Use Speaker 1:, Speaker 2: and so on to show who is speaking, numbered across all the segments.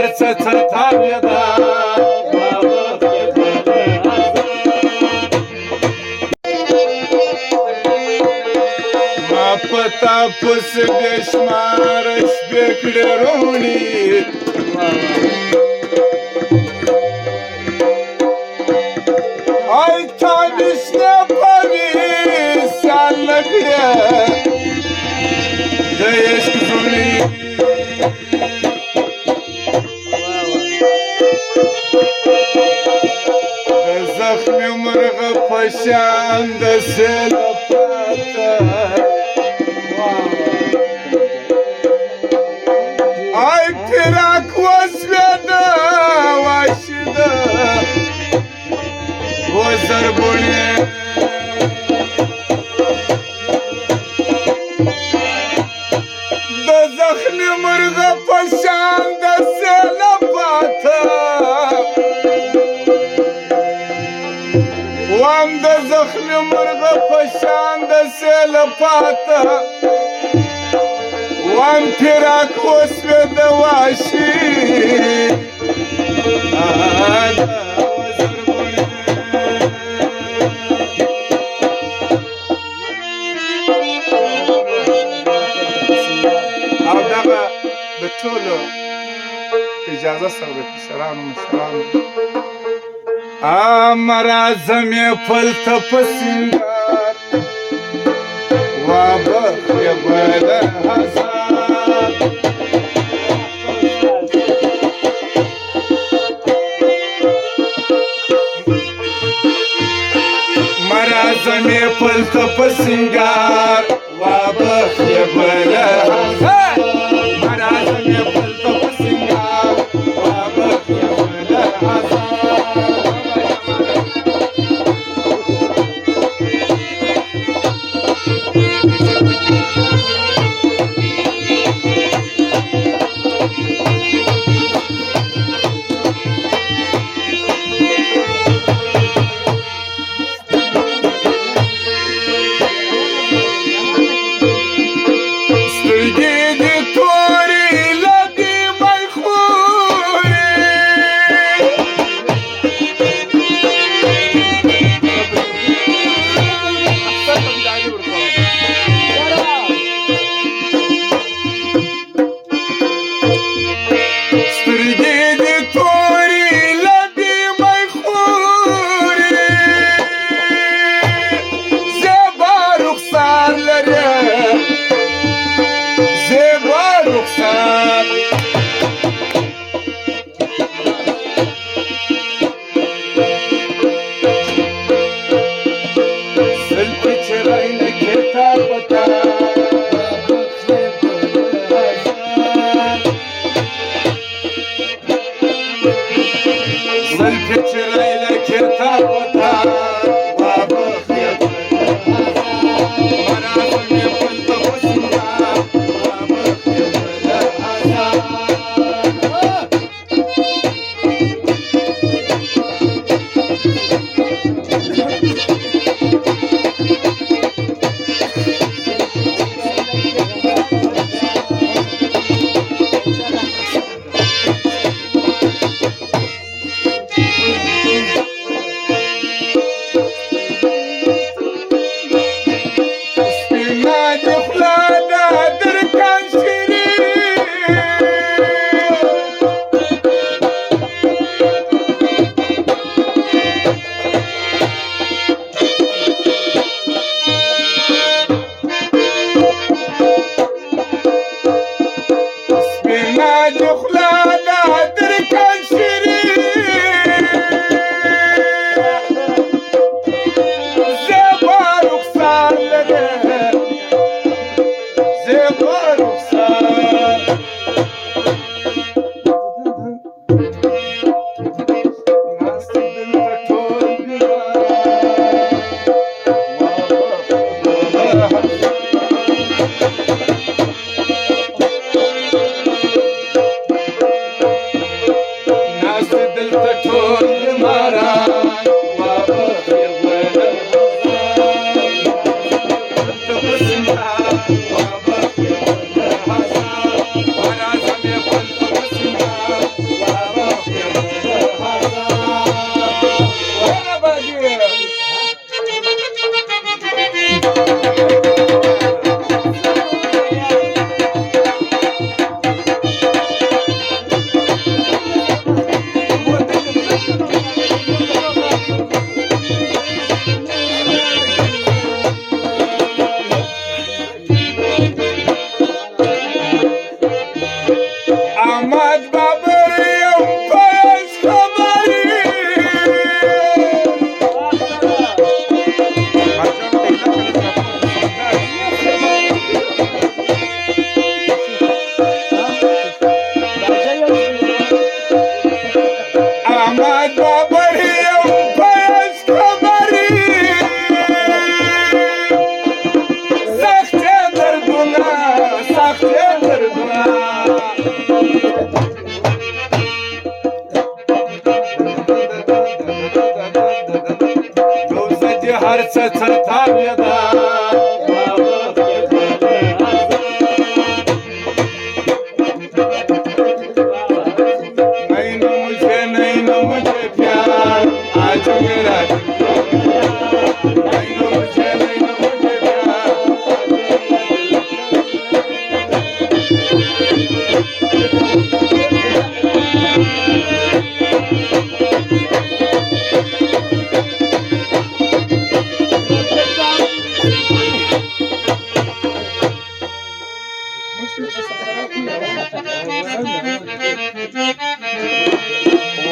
Speaker 1: هرڅه څه تاوېده ما په تا پسې بې شماره شپې کړې روڼې ای تا مې شنې پریشان نه کړې د عشق زړې د زخمي مرغه په شان د سیله پاته ای فراق وسوېده واشده وزربونې د زخمي مرغه په شان د سیله پاته وام د زخمي مرغه په شان د سیله پاته وام فراق وسوېده واشي او دغه د ټولو اجازه سره د کشرانو مشرانو مرازم یې پلته په سینګار وابخ یې بدر هزار مرازم یې پلته په سینګار وابخ یې بدر هزار مرازم یې پلته په سینګار وابخ یې بدر هزار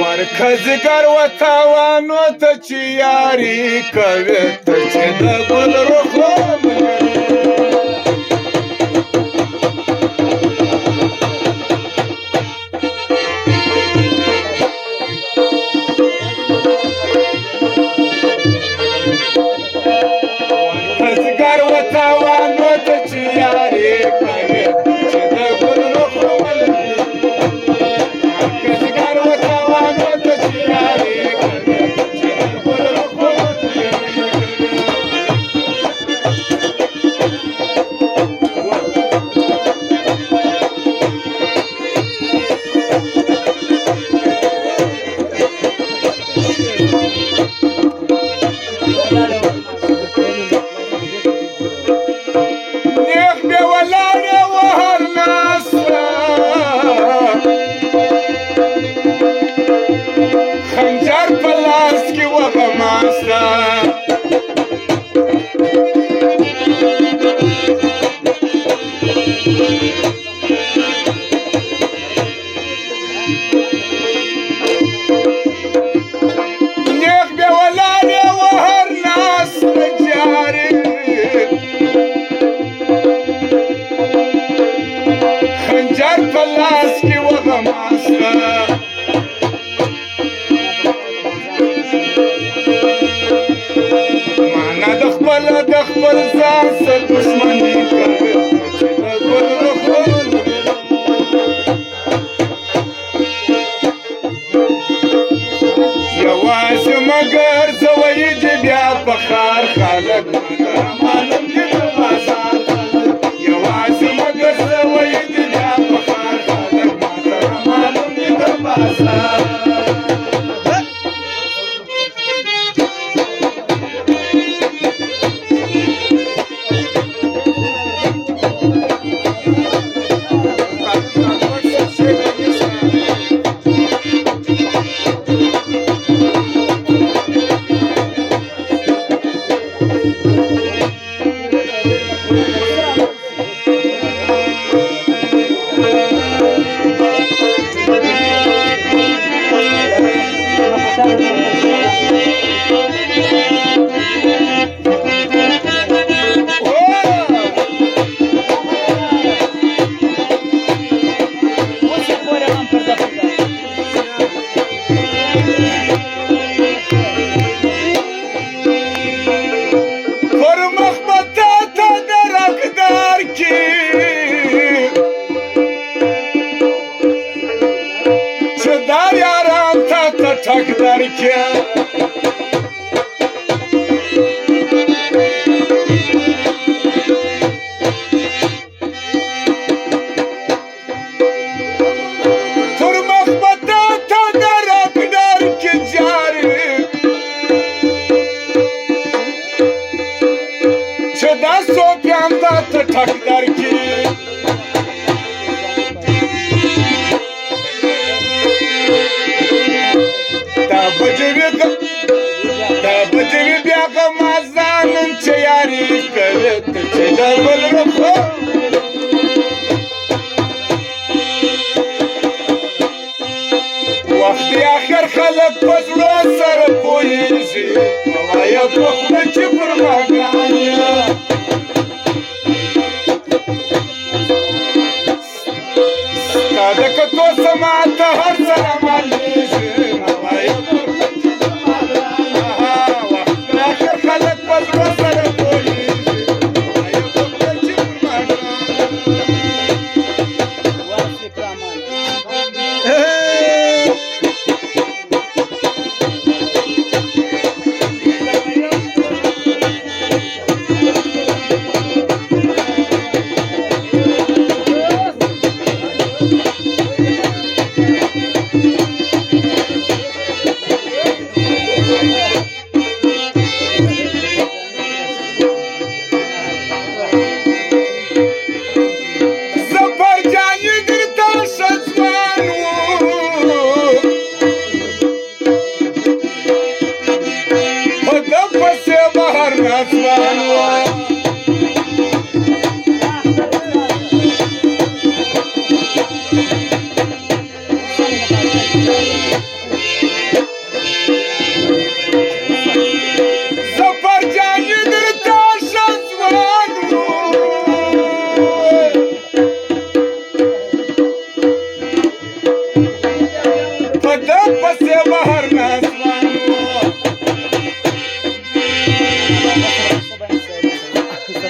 Speaker 1: ورکزګر وتاوانو ته چې یاري کوي ته چې د ګل رخو ورکزګر وتاوانو ته چې یاري کوي چې د ګل رخو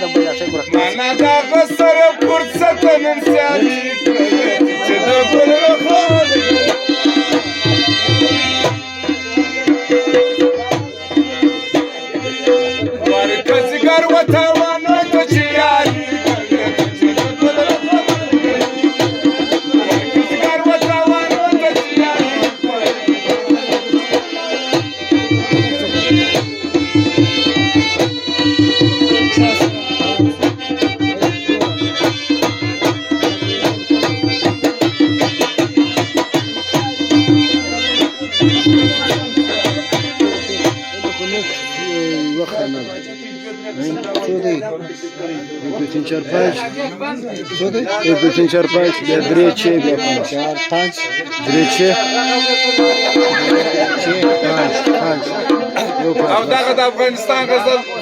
Speaker 2: د بیا شي ګره
Speaker 1: معنا دا غسر فرصت نن سیالي چې د ګل رخان ورکزګر وتاوانو ته چې یاري چې د ګل رخان ورکزګر وتاوانو ته چې یاري
Speaker 2: Bütün çarpış. Bütün çarpış. Dreçe bir çarpış. Dreçe.
Speaker 1: او دغه د افغانستان غزل